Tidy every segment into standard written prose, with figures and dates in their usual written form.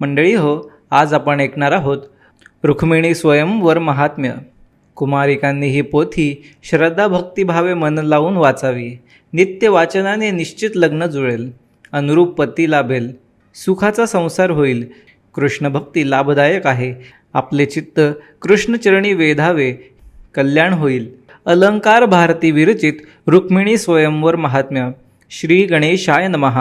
मंडळी हो, आज आपण ऐकणार आहोत रुक्मिणी स्वयंवर महात्म्य. कुमारिकांनी ही पोथी श्रद्धाभक्तिभावे मन लावून वाचावी. नित्य वाचनाने निश्चित लग्न जुळेल, अनुरूप पती लाभेल, सुखाचा संसार होईल. कृष्णभक्ती लाभदायक आहे. आपले चित्त कृष्णचरणी वेधावे, कल्याण होईल. अलंकार भारती विरचित रुक्मिणी स्वयंवर महात्म्य. श्री गणेशाय नमः.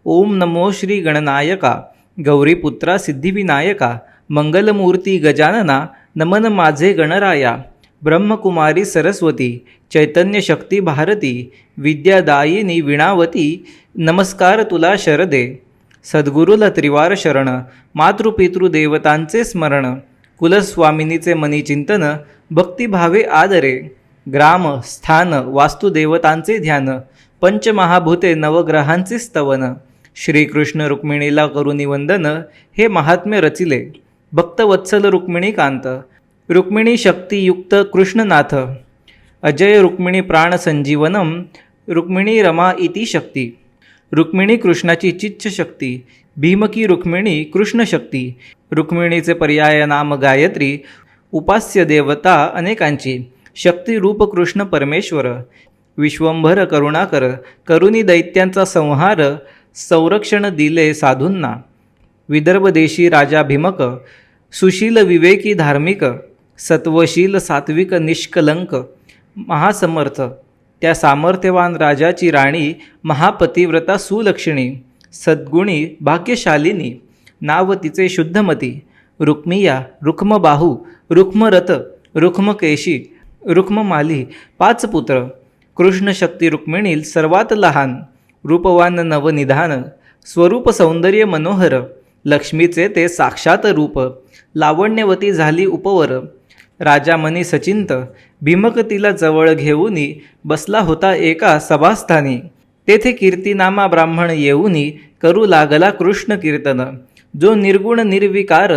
ओम नमो श्री गणनायका, गौरीपुत्रा सिद्धिविनायका, मंगलमूर्ती गजानना, नमन माझे गणराया. ब्रह्मकुमारी सरस्वती, चैतन्य शक्ती भारती, विद्यादायिनी विणावती, नमस्कार तुला शरदे. सद्गुरुला त्रिवार शरण, मातृपितृदेवतांचे स्मरण, कुलस्वामिनीचे मनी चिंतन, भक्तिभावे आदरे. ग्राम स्थान वास्तुदेवतांचे ध्यान, पंचमहाभूते नवग्रहांचे स्तवन. श्रीकृष्ण रुक्मिणीला करुणी वंदन, हे महात्म्य रचिले. भक्तवत्सल रुक्मिणीकांत, रुक्मिणी शक्तियुक्त कृष्णनाथ. अजय रुक्मिणी प्राण संजीवनम, रुक्मिणी रमा इति शक्ती. रुक्मिणी कृष्णाची चिच्छ शक्ती, भीमकी रुक्मिणी कृष्ण शक्ती. रुक्मिणीचे पर्याय नाम गायत्री, उपास्य देवता अनेकांची. शक्तिरूप कृष्ण परमेश्वर, विश्वंभर करुणाकर, करुणी दैत्यांचा संहार, संरक्षण दिले साधूंना. विदर्भ देशी राजा भीमक, सुशील विवेकी धार्मिक, सत्वशील सात्विक निष्कलंक, महासमर्थ. त्या सामर्थ्यवान राजाची राणी, महापतिव्रता सुलक्षणी, सद्गुणी भाग्यशालिनी. नाव तिचे शुद्धमती. रुक्मिया, रुक्मबाहू, रुक्मरथ, रुक्मकेशी, रुक्ममाली. 5 पुत्र. कृष्णशक्ती रुक्मिणी सर्वात लहान. रूपवान नवनिधान, स्वरूप सौंदर्य मनोहर. लक्ष्मीचे ते साक्षात रूप, लावण्यवती झाली उपवर. राजा मनी सचिंत, भीमक तिला जवळ घेऊनी, बसला होता एका सभास्थानी. तेथे कीर्तिनामा ब्राह्मण येऊनी, करू लागला कृष्ण कीर्तन. जो निर्गुण निर्विकार,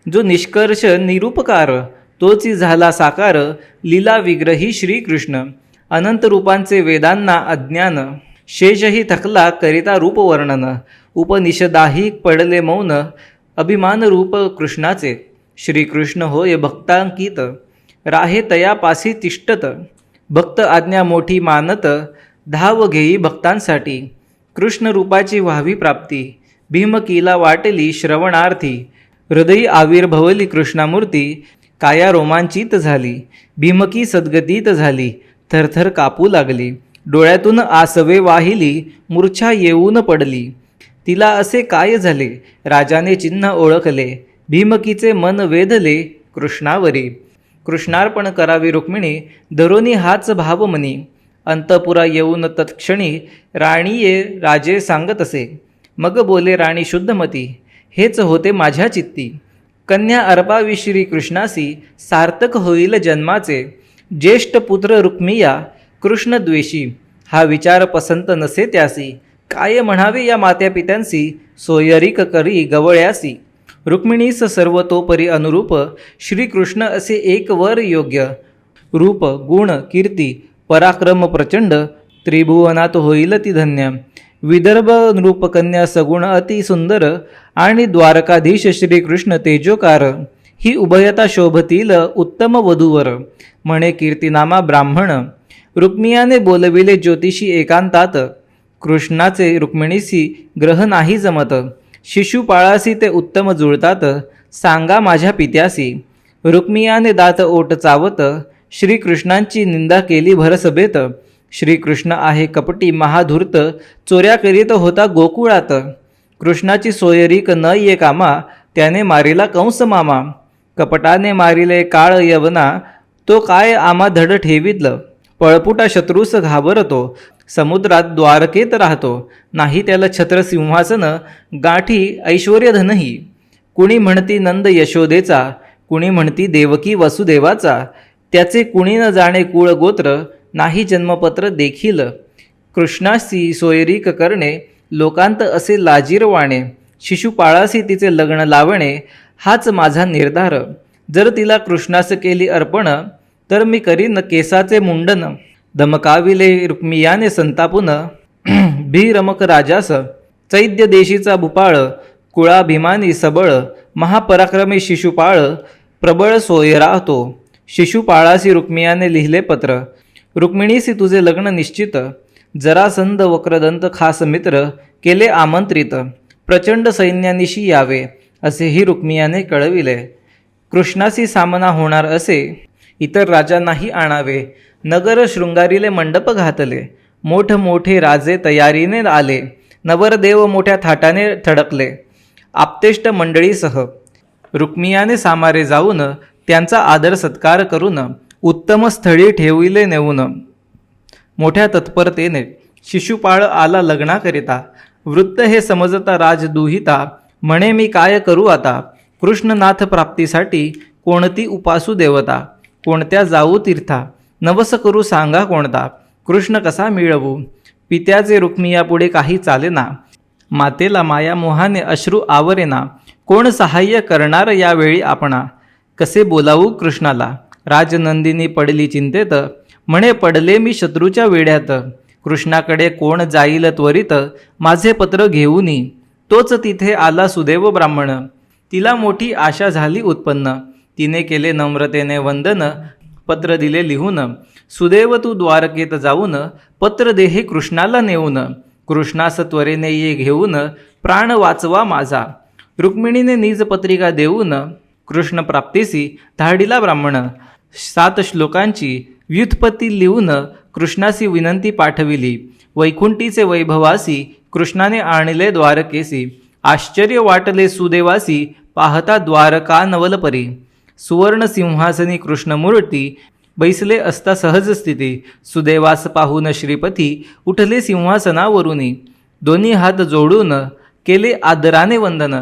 जो निष्कर्ष निरूपकार, तोची झाला साकार, लीला विग्रही श्रीकृष्ण. अनंत रूपांचे वेदांना अज्ञान, शेषही थकला करिता रूपवर्णन. उपनिषदाही पडले मौन, अभिमान रूप कृष्णाचे. श्रीकृष्ण होय भक्तांकित, राहे तयापासी तिष्ठत. भक्त आज्ञा मोठी मानत, धाव घेई भक्तांसाठी. कृष्ण रूपाची व्हावी प्राप्ती, भीमकीला वाटली श्रवणार्थी. हृदयी आविर्भवली कृष्णामूर्ती, काया रोमांचित झाली. भीमकी सद्गतीत झाली, थरथर कापू लागली. डोळ्यातून आसवे वाहिली, मूर्छा येऊन पडली. तिला असे काय झाले, राजाने चिन्ह ओळखले. भीमकीचे मन वेधले कृष्णावरी. कृष्णार्पण करावी रुक्मिणी, धरोनी हाच भाव मनी. अंतपुरा येऊन तत्क्षणी, राणीये राजे सांगत असे. मग बोले राणी शुद्धमती, हेच होते माझ्या चित्ती. कन्या अर्पावी श्रीकृष्णासी, सार्थक होईल जन्माचे. ज्येष्ठ पुत्र रुक्मिया, कृष्णद्वेषी, हा विचार पसंत नसे त्यासी. काय म्हणावे या मात्यापित्यांसी, सोयरीक करी गवळ्यासी. रुक्मिणीस सर्वतोपरी अनुरूप, श्रीकृष्ण असे एक वर योग्य. रूप गुण कीर्ती पराक्रम प्रचंड, त्रिभुवनात होईल ती धन्य. विदर्भ नृपकन्या सगुण अति सुंदर, आणि द्वारकाधीश श्रीकृष्ण तेजोकार. ही उभयता शोभतील उत्तम वधूवर, म्हणे कीर्तिनामा ब्राह्मण. रुक्मियाने बोलविले ज्योतिषी एकांतात, कृष्णाचे रुक्मिणीसी ग्रह नाही जमत. शिशुपाळासी ते उत्तम जुळतात, सांगा माझ्या पित्यासी. रुक्मियाने दात ओट चावत, श्रीकृष्णांची निंदा केली भरसभेत. श्रीकृष्ण आहे कपटी महाधूर्त, चोऱ्या करीत होता गोकुळात. कृष्णाची सोयरीक न ये कामा, त्याने मारिला कंस मामा. कपटाने मारिले काळ यवना, तो काय आमा धड ठेवितलं. पळपुटा शत्रूस घाबरतो, समुद्रात द्वारकेत राहतो. नाही त्याला छत्र सिंहासन, गाठी ऐश्वर्यधनही. कुणी म्हणती नंद यशोदेचा, कुणी म्हणती देवकी वसुदेवाचा. त्याचे कुणी न जाणे कुळ गोत्र, नाही जन्मपत्र देखील. कृष्णाशी सोयरीक करणे, लोकांत असे लाजीरवाणे. शिशुपाळासी तिचे लग्न लावणे, हाच माझा निर्धार. जर तिला कृष्णास केली अर्पण, तर मी करीन केसाचे मुंडन. धमकाविले रुक्मियाने संतापून, भीरमक राजास. चैद्य देशीचा भूपाळ, कुळाभिमानी सबळ महापराक्रमी शिशुपाळ प्रबळ सोयरा तो. शिशुपाळासी रुक्मियाने लिहिले पत्र. रुक्मिणीसी तुझे लग्न निश्चित. जरासंध वक्रदंत खास मित्र केले आमंत्रित. प्रचंड सैन्यानिशी यावे असेही रुक्मियाने कळविले. कृष्णाशी सामना होणार असे इतर राजांनाही आणावे. नगर शृंगारीले मंडप घातले. मोठमोठे राजे तयारीने आले. नवरदेव मोठ्या थाटाने थडकले आप्तेष्ट मंडळीसह. रुक्मियाने सामारे जाऊन त्यांचा आदर सत्कार करून उत्तम स्थळी ठेविले नेऊन. मोठ्या तत्परतेने शिशुपाळ आला लग्नाकरिता. वृत्त हे समजता राज दुहिता. म्हणे मी काय करू आता. कृष्णनाथ प्राप्तीसाठी कोणती उपासू देवता. कोणत्या जाऊ तीर्था. नवस करू सांगा कोणता. कृष्ण कसा मिळवू. पित्याचे रुक्मियापुढे काही चालेना. मातेला मायामोहाने अश्रू आवरेना. कोण सहाय्य करणार यावेळी आपणा. कसे बोलावू कृष्णाला. राजनंदिनी पडली चिंतेत. म्हणे पडले मी शत्रूच्या वेड्यात. कृष्णाकडे कोण जाईल त्वरित. माझे पत्र घेऊनी. तोच तिथे आला सुदैव ब्राह्मण. तिला मोठी आशा झाली उत्पन्न. तिने केले नम्रतेने वंदन. पत्र दिले लिहून. सुदैव तू द्वारकेत जाऊन पत्र दे हे कृष्णाला नेऊन. कृष्णास त्वरेने ये घेऊन प्राण वाचवा माझा. रुक्मिणीने निज पत्रिका देऊन कृष्ण प्राप्तीसी धाडिला ब्राह्मण. 7 श्लोकांची व्युत्पत्ती लिहून कृष्णासी विनंती पाठविली. वैकुंठीचे वैभवासी कृष्णाने आणले द्वारकेसी. आश्चर्य वाटले सुदेवासी पाहता द्वारका नवलपरी. सुवर्ण सिंहासनी कृष्णमूर्ती बैसले असता सहज स्थिती. सुदेवास पाहून श्रीपती उठले सिंहासनावरुनी. दोन्ही हात जोडून केले आदराने वंदन.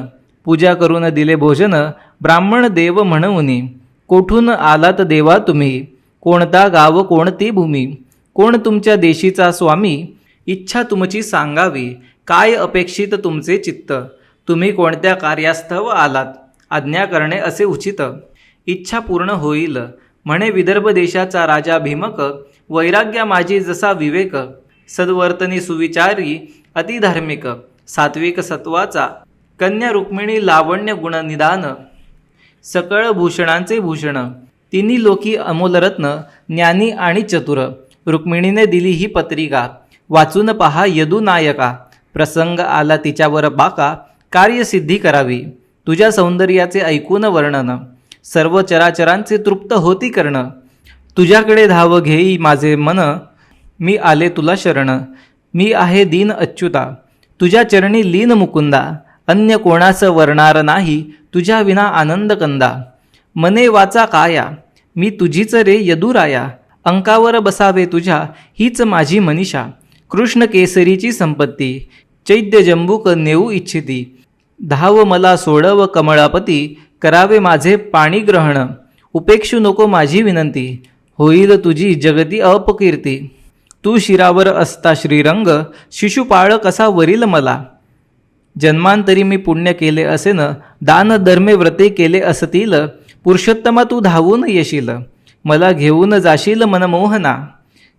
पूजा करून दिले भोजन ब्राह्मण देव म्हणूनी. कोठून आलात देवा तुम्ही. कोणता गाव कोणती भूमी. कोण तुमच्या देशीचा स्वामी. इच्छा तुमची सांगावी. काय अपेक्षित तुमचे चित्त. तुम्ही कोणत्या कार्यास्तव आलात. आज्ञा करणे असे उचित. इच्छा पूर्ण होईल. म्हणे विदर्भ देशाचा राजा भीमक. वैराग्या माझी जसा विवेक. सद्वर्तनी सुविचारी अतिधार्मिक. सात्विक सत्वाचा कन्या रुक्मिणी लावण्य गुणनिदान. सकळ भूषणांचे भूषण. तिन्ही लोकी अमोलरत्न ज्ञानी आणि चतुर. रुक्मिणीने दिली ही पत्रिका. वाचून पहा यदुनायका. प्रसंग आला तिच्यावर बाका. कार्यसिद्धी करावी. तुझ्या सौंदर्याचे ऐकून वर्णन. सर्व चराचरांचे तृप्त होती कर्ण. तुझ्याकडे धाव घेई माझे मन. मी आले तुला शरण. मी आहे दीन अच्युता. तुझ्या चरणी लीन मुकुंदा. अन्य कोणाचं वर्णार नाही तुझ्या विना आनंद कंदा. मने वाचा काया मी तुझीच रे यदुराया. अंकावर बसावे तुझ्या हीच माझी मनीषा. कृष्ण केसरीची संपत्ती. चैद्य जंबूक नेऊ इच्छिती. धाव मला सोडव कमळापती. करावे माझे पाणी ग्रहण. उपेक्षू नको माझी विनंती. होईल तुझी जगती अपकीर्ती. तू शिरावर असता श्रीरंग. शिशुपाळ कसा वरील मला. जन्मांतरी मी पुण्य केले असेन. दान धर्मे व्रते केले असतील. पुरुषोत्तमा तू धावून येशील. मला घेऊन जाशील मनमोहना.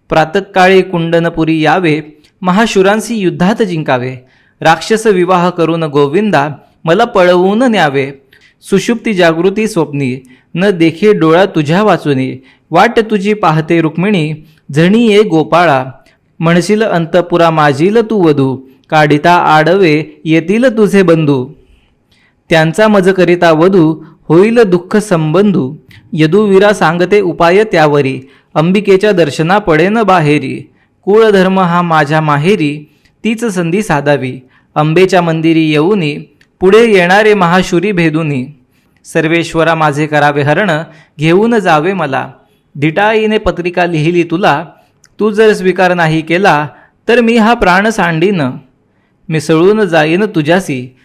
प्रातःकाळी कुंडनपुरी यावे. महाशुरांशी युद्धात जिंकावे. राक्षस विवाह करून गोविंदा मला पळवून न्यावे. सुषुप्ती जागृती स्वप्नी न देखे डोळा तुझ्या वाचुनी. वाट तुझी पाहते रुक्मिणी झणी ये गोपाळा. म्हणशील अंतपुरा माझील तू वधू. काढिता आडवे येतील तुझे बंधू. त्यांचा मज करिता वधू होईल दुःख संबंधू. यदुवीरा सांगते उपाय त्यावरी. अंबिकेच्या दर्शना पडेन बाहेरी. कुळधर्म हा माझ्या माहेरी. तीच संधी साधावी. अंबेच्या मंदिरी येऊनी. पुढे येणारे महाशुरी भेदुनी. सर्वेश्वरा माझे करावे हरण. घेऊन जावे मला. धिटाईने पत्रिका लिहिली तुला. तू जर स्वीकार नाही केला तर मी हा प्राण सांडीन. मिसळून जाईन तुझ्यासी.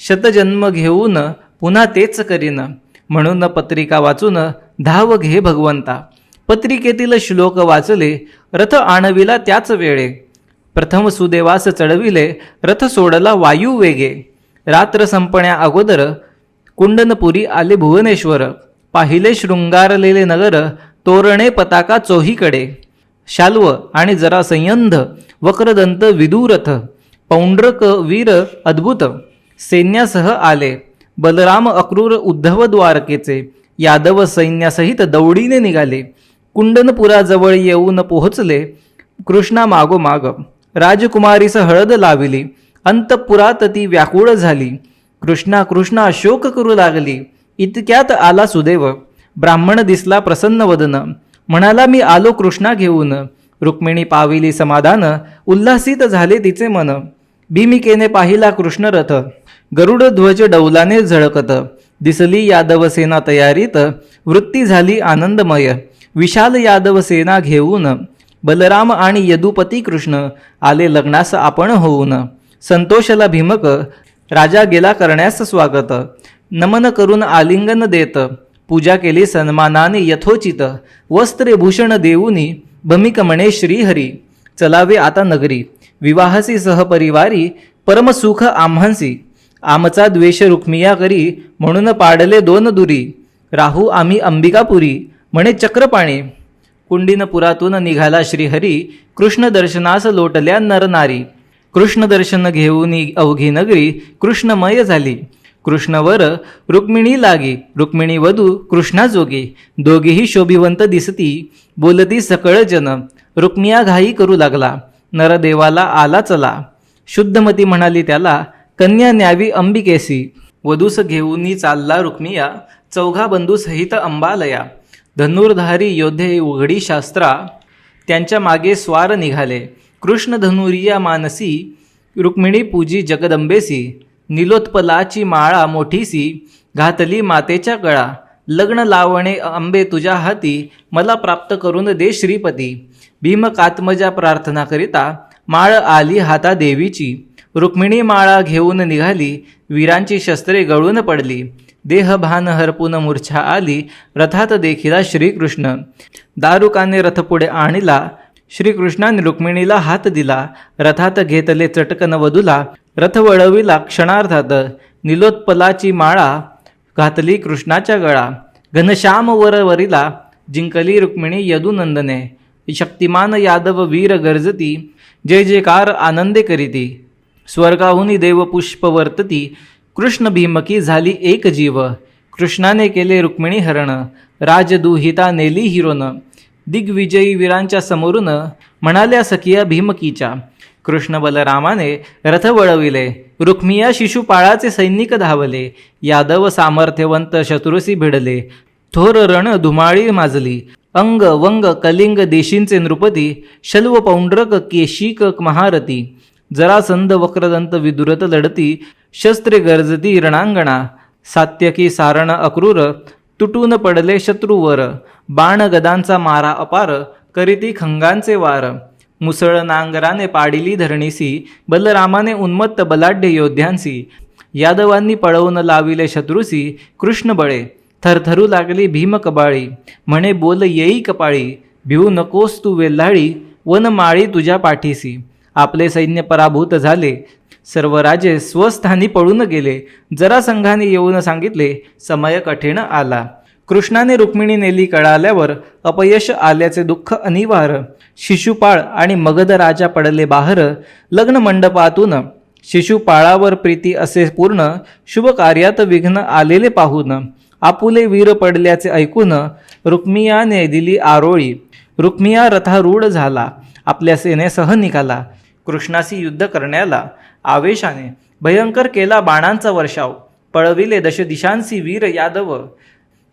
शतजन्म घेऊन पुन्हा तेच करीन. म्हणून पत्रिका वाचून धाव घे भगवंता. पत्रिकेतील श्लोक वाचले. रथ आणविला त्याच वेळे. प्रथम सुदेवास चढविले. रथ सोडला वायू वेगे. रात्र संपण्या अगोदर कुंडनपुरी आले भुवनेश्वर. पाहिले शृंगारलेले नगर. तोरणे पताका चोहीकडे. शाल्व आणि जरा संयंध. वक्रदंत विदुरथ. पौंड्रक वीर अद्भुत. सैन्यासह आले. बलराम अक्रूर उद्धव द्वारकेचे यादव सैन्यासहित दौडीने निघाले. कुंडनपुराजवळ येऊन पोहोचले. कृष्णा मागोमाग राजकुमारीस हळद लाविली. अंतपुरात ती व्याकुळ झाली. कृष्णा कृष्णा शोक करू लागली. इतक्यात आला सुदेव. ब्राह्मण दिसला प्रसन्न वदन. म्हणाला, मी आलो कृष्णा घेऊन. रुक्मिणी पाविली समाधान. उल्हासित झाले तिचे मन. भीमिकेने पाहिला कृष्ण रथ. गरुड ध्वज डौलाने झळकत. दिसली यादव सेना तयारीत. वृत्ती झाली आनंदमय. विशाल यादव सेना घेऊन. बलराम आणि यदुपती कृष्ण आले लग्नास आपण होऊन. संतोषला भीमक. राजा गेला करण्यास स्वागत. नमन करून आलिंगन देत. पूजा केली सन्मानाने यथोचित. वस्त्रे भूषण देऊनी. भमिक म्हणे श्रीहरी. चलावे आता नगरी. विवाहसी सहपरिवारी. परमसुख आम्हांसी. आमचा द्वेष रुक्मिया करी. म्हणून पाडले दोन दुरी. राहू आम्ही अंबिकापुरी. म्हणे चक्रपाणी. कुंडिनपुरातून निघाला श्रीहरी. कृष्ण दर्शनास लोटल्या नरनारी. कृष्ण दर्शन घेऊन अवघी नगरी कृष्णमय झाली. कृष्णवर रुक्मिणी लागी. रुक्मिणी वधू कृष्णाजोगी. दोघेही शोभिवंत दिसती. बोलती सकळ जन. रुक्मिया घाई करू लागला. नरदेवाला आला चला. शुद्धमती म्हणाली त्याला. कन्या न्यावी अंबिकेसी. वधूस घेऊनी चालला रुक्मिया. चौघा बंधू सहित अंबालया. धनुर्धारी योद्धे उघडी शास्त्रा. त्यांच्या मागे स्वार निघाले. कृष्ण धनुरिया मानसी. रुक्मिणी पूजी जगदंबेसी. निलोत्पलाची माळा मोठीसी. घातली मातेच्या गळा. लग्न लावणे अंबे तुझ्या हाती. मला प्राप्त करून दे श्रीपती. भीमकात्मजा प्रार्थना करिता. माळ आली हाता देवीची. रुक्मिणी माळा घेऊन निघाली. वीरांची शस्त्रे गळून पडली. देहभान हरपून मूर्छा आली. रथात देखिला श्रीकृष्ण. दारुकाने रथ पुढे आणला. श्रीकृष्णाने रुक्मिणीला हात दिला. रथात घेतले चटकन वधूला. रथ वळविला क्षणार्धात. निलोत्पलाची माळा घातली कृष्णाच्या गळा. घनश्याम वरवरीला. जिंकली रुक्मिणी यदुनंदने. शक्तिमान यादव वीर गर्जती. जय जयकार आनंदे करीती. स्वर्गाहुनी देव पुष्प वर्तती. कृष्ण भीमकी झाली एक जीव. कृष्णाने केले रुक्मिणी हरण. राजदुहिता नेली हिरोन. दिग्विजयी वीरांच्या समोरून. म्हणाल्या सखिया भीमकीच्या. कृष्ण बलरामाने रथ वळविले. रुक्मिया शिशुपाळाचे सैनिक धावले. यादव सामर्थ्यवंत शत्रुसी भिडले. थोर रण धुमाळी माजली. अंग वंग कलिंग देशींचे नृपती. शल्व पौंड्रक केशिक महारथी. जरासंध वक्रदंत विदुरत लढती. शस्त्रे गरजती रणांगणा. सात्यकी सारण अक्रूर. तुटून पडले शत्रूवर. बाण गदांचा मारा अपार. करीती खंगांचे वार. मुसळ नांगराने पाडिली धरणीसी. बलरामाने उन्मत्त बलाढ्य योद्ध्यांसी. यादवांनी पळवून लाविले शत्रुसी. कृष्ण बळे. थरथरू लागली भीम कबाळी. म्हणे बोल येई कपाळी. भिवू नकोस तू वेल्हाळी. वनमाळी तुझ्या पाठीसी. आपले सैन्य पराभूत झाले. सर्व राजे स्वस्थानी पळून गेले. जरासंघाने येऊन सांगितले. समय कठीण आला. कृष्णाने रुक्मिणी नेली कळाल्यावर. अपयश आल्याचे दुःख अनिवार. शिशुपाळ आणि मगध राजा पडले बाहर. लग्न मंडपातून शिशुपाळावर प्रीती असे पूर्ण. शुभ कार्यात विघ्न आलेले पाहून. आपुले वीर पडल्याचे ऐकून. रुक्मियाने दिली आरोळी. रुक्मिया रथारूढ झाला. आपल्या सेनेसह निघाला. कृष्णाशी युद्ध करण्याला. आवेशाने भयंकर केला बाणांचा वर्षाव. पळविले दशदिशांसी वीर यादव.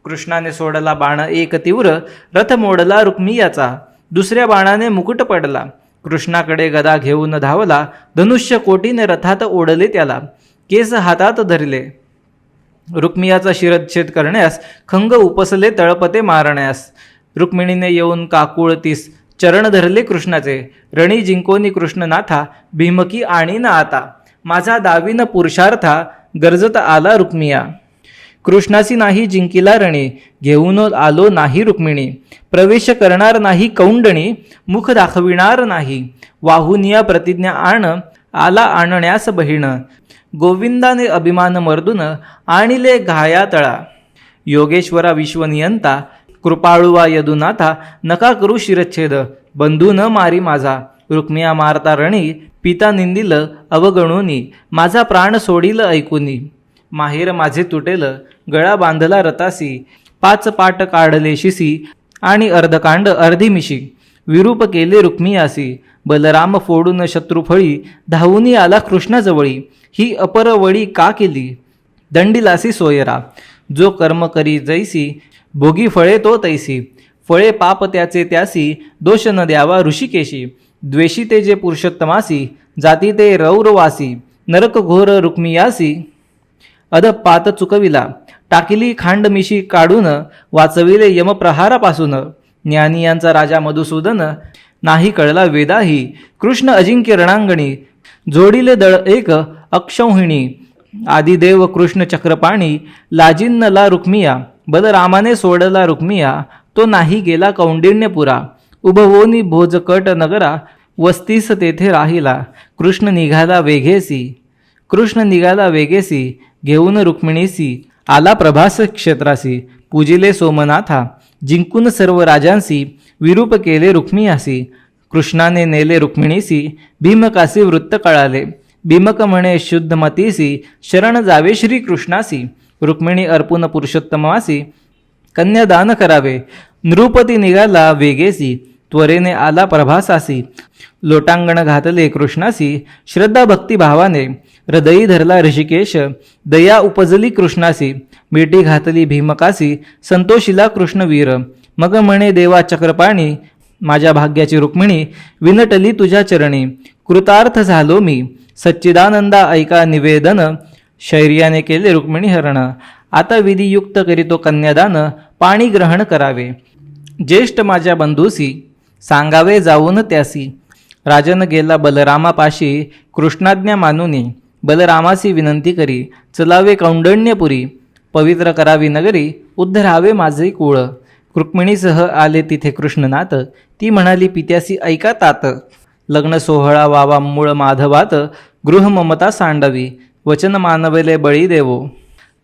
कृष्णाने सोडला बाण एक तीव्र. रथ मोडला रुक्मियाचा. दुसऱ्या बाणाने मुकुट पडला. कृष्णाकडे गदा घेऊन धावला. धनुष्य कोटीने रथात ओढले त्याला. केस हातात धरले. रुक्मियाचा शिरच्छेद करण्यास. खंग उपसले तळपते मारण्यास. रुक्मिणीने येऊन काकुळतीस. चरण धरले कृष्णाचे. रणी जिंकोनी कृष्णनाथा. भीमकी आणि ना आता. माझा दावीन पुरुषार्था. गरजत आला रुक्मिया. कृष्णासी नाही जिंकिला रणी. घेऊन आलो नाही रुक्मिणी. प्रवेश करणार नाही कौंडणी. मुख दाखविणार नाही. वाहुनिया प्रतिज्ञा आण. आला आणण्यास बहीण. गोविंदाने अभिमान मर्दून. आणिले घाया तळा. योगेश्वरा विश्वनियंता. कृपाळुवा यदुनाथा. नका करू शिरच्छेद. बंधू न मारी माझा. रुक्मिया मारता रणी. पिता निंदिल अवगणुनी, माझा प्राण सोडील ऐकुनी. माहेर माझे तुटेल, गळा बांधला रतासी, 5 पाट काढले शिसी, आणि अर्धकांड अर्धी विरूप केले रुक्मियासी. बलराम फोडून शत्रुफळी, धावूनी आला कृष्णाजवळी. ही अपरवळी का केली, दंडिलासी सोयरा. जो कर्म करी जैसी, भोगी फळे तो तैसी. फळे पाप त्याचे त्यासी, दोष न द्यावा ऋषिकेशी. द्वेषी ते जे पुरुषोत्तमासी, जाती ते रौरवासी. नरक घोर रुक्मियासी, अधपात चुकविला. टाकिली खांडमिशी काढून, वाचविले यमप्रहारापासून. ज्ञानियांचा राजा मधुसूदन, नाही कळला वेदाही. कृष्ण अजिंक्य रणांगणी, जोडिले दळ एक अक्षौहिणी. आदिदेव कृष्ण चक्रपाणी, लाजिन्नला रुक्मिया. बलरामाने सोडला रुक्मिया, तो नाही गेला कौंडिण्यपुरा. उभवोनी भोजकट नगरा, वस्तीस तेथे राहिला. कृष्ण निघाला वेगेसी, घेऊन रुक्मिणीसी. आला प्रभास क्षेत्रासी, पूजिले सोमनाथा. जिंकून सर्व राजांसी, विरूप केले रुक्मियासी. कृष्णाने नेले रुक्मिणीसी, भीमकासी वृत्त कळाले. भीमक म्हणे शुद्धमतीसी, शरण जावे श्रीकृष्णासी. रुक्मिणी अर्पुन पुरुषोत्तमासी, कन्यादान करावे. नृपती निघाला वेगेसी, त्वरेने आला प्रभासासी. लोटांगण घातले कृष्णासी, श्रद्धा भक्ती भावाने. हृदयी धरला ऋषिकेश, दया उपजली कृष्णासी. मिठी घातली भीमकासी, संतोषिला कृष्णवीर. मग म्हणे देवा चक्रपाणी, माझ्या भाग्याची रुक्मिणी. विनटली तुझ्या चरणी, कृतार्थ झालो मी. सच्चिदानंदा ऐका निवेदन, शौर्याने केले रुक्मिणी हरण. आता विधियुक्त करीतो कन्यादान, पाणी ग्रहण करावे. ज्येष्ठ माझ्या बंधूसी, सांगावे जाऊन त्यासी. राजन गेला बलरामापाशी, कृष्णाज्ञा मानुनी. बलरामासी विनंती करी, चलावे कौंडण्यपुरी. पवित्र करावी नगरी, उद्धरावे माझे कुळ. रुक्मिणीसह आले तिथे कृष्णनाथ, ती म्हणाली पित्यासी ऐका तात. लग्न सोहळा वावा मूळ माधवात, गृह ममता सांडवी. वचन मानवले बळी देवो,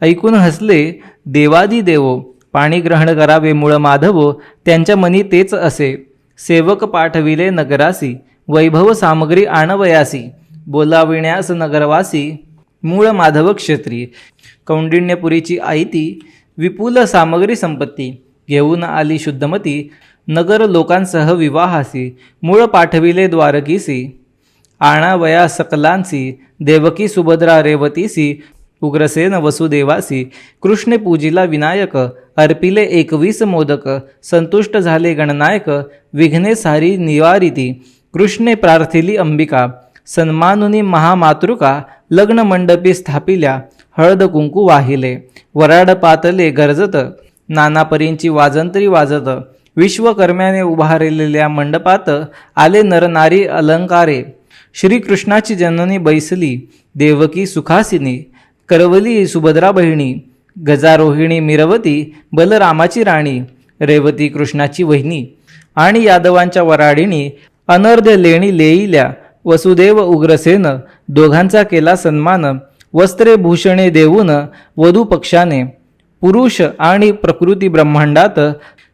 ऐकून हसले देवादी देवो. पाणी ग्रहण करावे मूळ माधवो, त्यांच्या मनी तेच असे. सेवक पाठविले नगरासी, वैभव सामग्री आणवयासी. बोलाविण्यास नगरवासी, मूळ माधव क्षेत्री. कौंडिण्यपुरीची आईती, विपुल सामग्री संपत्ती. घेऊन आली शुद्धमती, नगर लोकांसह विवाहासी. मूळ पाठविले द्वारकीसी, आणावया सकलांसी. देवकी सुभद्रा रेवतीसी, उग्रसेन वसुदेवासी. कृष्णे पूजिला विनायक, अर्पिले 21 मोदक. संतुष्ट झाले गणनायक, विघ्ने सारी निवारिती. कृष्णे प्रार्थिली अंबिका, सन्मानुनी महामातृका. लग्न मंडपी स्थापिल्या, हळद कुंकू वाहिले. वराड पातले गरजत, नानापरींची वाजंत्री वाजत. विश्वकर्म्याने उभारलेल्या मंडपात, आले नरनारी अलंकारे. श्रीकृष्णाची जननी बैसली, देवकी सुखासिनी. करवली सुभद्रा बहिणी, गजारोहिणी मिरवती. बलरामाची राणी, रेवती कृष्णाची वहिनी. आणि यादवांच्या वराडिणी, अनर्ध्य लेणी लेईल्या. वसुदेव उग्रसेन, दोघांचा केला सन्मान. वस्त्रे भूषणे देऊन, वधू पक्षाने. पुरुष आणि प्रकृती ब्रह्मांडात,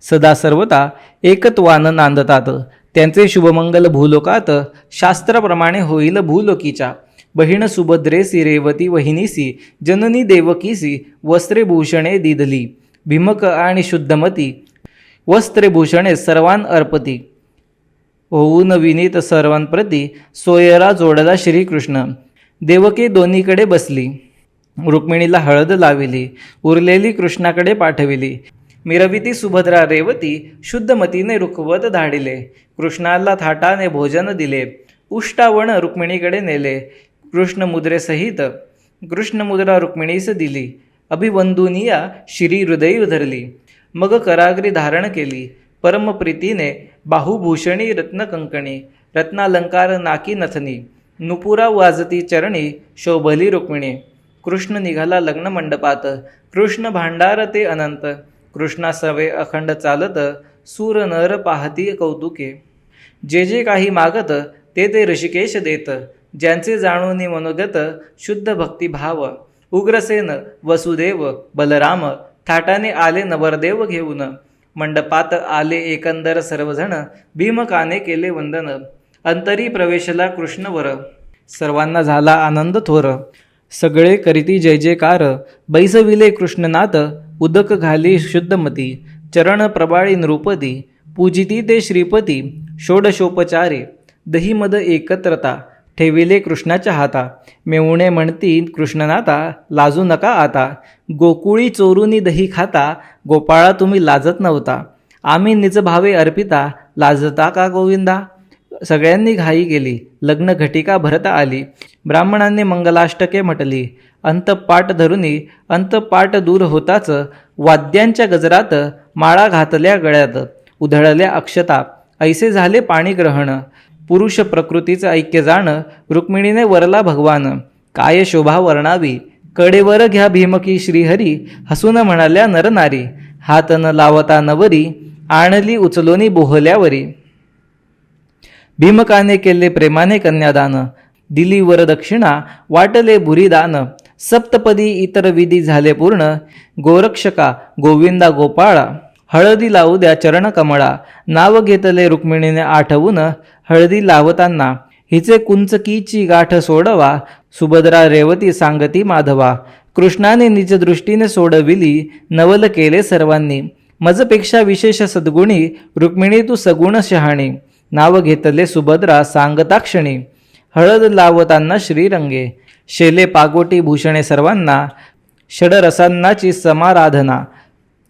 सदा सर्वता एकत्वान नांदतात. त्यांचे शुभमंगल भूलोकात, शास्त्राप्रमाणे होईल भूलोकीच्या. बहीण सुभद्रेसी रेवती वहिनीसी, जननी देवकीसी. वस्त्रे भूषणे दिदली, भीमक आणि शुद्धमती. वस्त्रे भूषणे सर्वान अर्पती, होऊन विनीत सर्वांप्रती. सोयरा जोडला श्रीकृष्ण, देवकी दोन्हीकडे बसली. रुक्मिणीला हळद लाविली, उरलेली कृष्णाकडे पाठविली. मिरविती सुभद्रा रेवती, शुद्धमतीने रुखवत धाडिले. कृष्णाला थाटाने भोजन दिले, उष्टावण रुक्मिणीकडे नेले. कृष्णमुद्रेसहित कृष्णमुद्रा रुक्मिणीस दिली. अभिवंदुनिया शिरी हृदयी धरली. मग कराग्री धारण केली, परमप्रीतीने. बाहुभूषणी रत्नकंकणी, रत्नालंकार नाकी नथनी. नुपुरा वाजती चरणी, शोभली रुक्मिणी. कृष्ण निघाला लग्न मंडपात, कृष्ण भांडार ते अनंत. कृष्णासवे अखंड चालत, सूर नर पाहती कौतुके. जे जे काही मागत, ते ते ऋषिकेश देत. ज्यांचे जाणूनी मनोगत, शुद्ध भक्तिभाव. उग्रसेन वसुदेव बलराम, थाटाने आले नवरदेव घेऊन. मंडपात आले एकंदर सर्वजण, भीमकाने केले वंदन. अंतरी प्रवेशला कृष्णवर, सर्वांना झाला आनंद थोर. सगळे करीती जय जयकार. बैसविले कृष्णनाथ, उदक घाली शुद्धमती. चरण प्रबाळी नृपती, पूजिती ते श्रीपती. षोडशोपचारे दही मद एकत्रता, ठेविले कृष्णाच्या हाता. मेवणे म्हणती कृष्णनाथा, लाजू नका आता. गोकुळी चोरुनी दही खाता, गोपाळा तुम्ही लाजत नव्हता. आम्ही निज भावे अर्पिता, लाजता का गोविंदा. सगळ्यांनी घाई गेली, लग्न घटिका भरता आली. ब्राह्मणांनी मंगलाष्टके म्हटली. अंतपाट धरुनी, अंतपाट दूर होताच. वाद्यांच्या गजरात माळा घातल्या गळ्यात. उधळल्या अक्षता, ऐसे झाले पाणीग्रहण. पुरुष प्रकृतीचं ऐक्य जाण, रुक्मिणीने वरला भगवान. काय शोभा वर्णावी, कडेवर घ्या भीमकी श्रीहरी. हसून म्हणाल्या नरनारी, हात न लावता नवरी. आणली उचलोनी बोहल्यावरी. भीमकाने केले प्रेमाने कन्यादान. दिली वरदक्षिणा, वाटले भुरीदान. सप्तपदी इतर विधी झाले पूर्ण. गोरक्षका गोविंदा गोपाळा, हळदी लावू द्या चरण कमळा. नाव घेतले रुक्मिणीने आठवून, हळदी लावताना. हिचे कुंचकीची गाठ सोडवा, सुभद्रा रेवती सांगती माधवा. कृष्णाने निज दृष्टीने सोडविली, नवल केले सर्वांनी. मजपेक्षा विशेष सद्गुणी, रुक्मिणी तू सगुण शहाणी. नाव घेतले सुभद्रा सांगता क्षणी, हळद लावताना श्रीरंगे. शेले पागोटी भूषणे सर्वांना, षडरसांनाची समाराधना.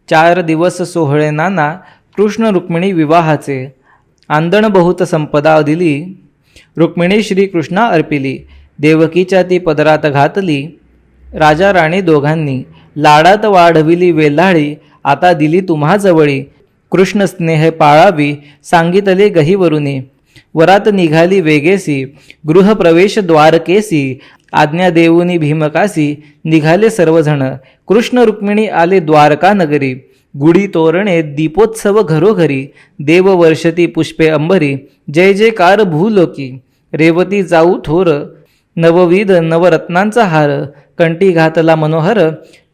4 दिवस सोहळे नाना, कृष्ण रुक्मिणी विवाहाचे. आंदण बहुत संपदा दिली, रुक्मिणी श्रीकृष्णा अर्पिली. देवकीच्या ती पदरात घातली, राजा राणी दोघांनी. लाडात वाढविली वेल्हाळी, आता दिली तुम्हा जवळी. कृष्ण स्नेह पाळावी, सांगितले गहीवरुनी. वरात निघाली वेगेसी, गृहप्रवेश द्वारकेसी. आज्ञा देऊनी भीमकासी, निघाले सर्वजण. कृष्ण रुक्मिणी आले द्वारका नगरी. गुढी तोरणे दीपोत्सव घरोघरी. देव वर्षती पुष्पे अंबरी, जय जयकार भूलोकी. रेवती जाऊ थोर, नवविध नवरत्नांचा हार. कंठी घातला मनोहर,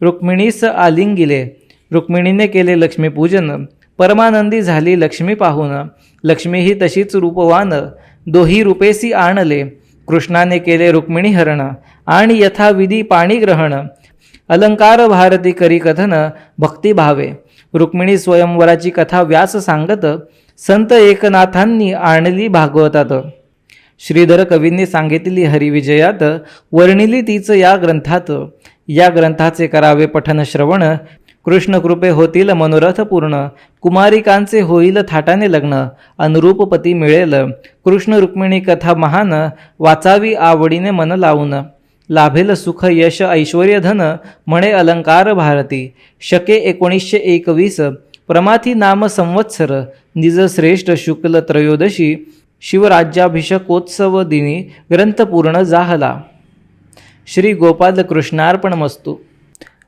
रुक्मिणीस आलिंगिले. रुक्मिणीने केले लक्ष्मीपूजन, परमानंदी झाली लक्ष्मी पाहून. लक्ष्मी ही तशीच रूपवान, दोही रूपेसी आणले. कृष्णाने केले रुक्मिणी हरण, आणि यथाविधी पाणीग्रहण. अलंकार भारती करी कथन, भक्तिभावे. रुक्मिणी स्वयंवराची कथा व्यास सांगत, संत एकनाथांनी आणली भागवतात. श्रीधर कवींनी सांगितली हरिविजयात, वर्णिली तीच या ग्रंथात. या ग्रंथाचे करावे पठन श्रवण, कृष्ण कृपे होतील मनोरथ पूर्ण. कुमारिकांचे होईल थाटाने लग्न, अनुरूप पती मिळेल. कृष्ण रुक्मिणी कथा महान, वाचावी आवडीने मन लावून. लाभेल सुख यश ऐश्वर्य धन, म्हणे अलंकार भारती. शके 1921, प्रमाथी नाम संवत्सर. निज श्रेष्ठ शुक्ल त्रयोदशी, शिवराज्याभिषेकोत्सव दिनी ग्रंथ पूर्ण झाला. श्री गोपाल कृष्णार्पण मस्तू.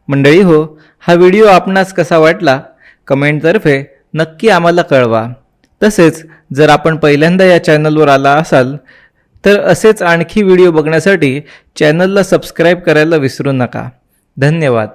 मंडळी हो, हा व्हिडिओ आपणास कसा वाटला कमेंटतर्फे नक्की आम्हाला कळवा. तसेच जर आपण पहिल्यांदा या चॅनलवर आला असाल तर असेच आणखी व्हिडिओ बघण्यासाठी चॅनलला सबस्क्राईब करायला विसरू नका. धन्यवाद.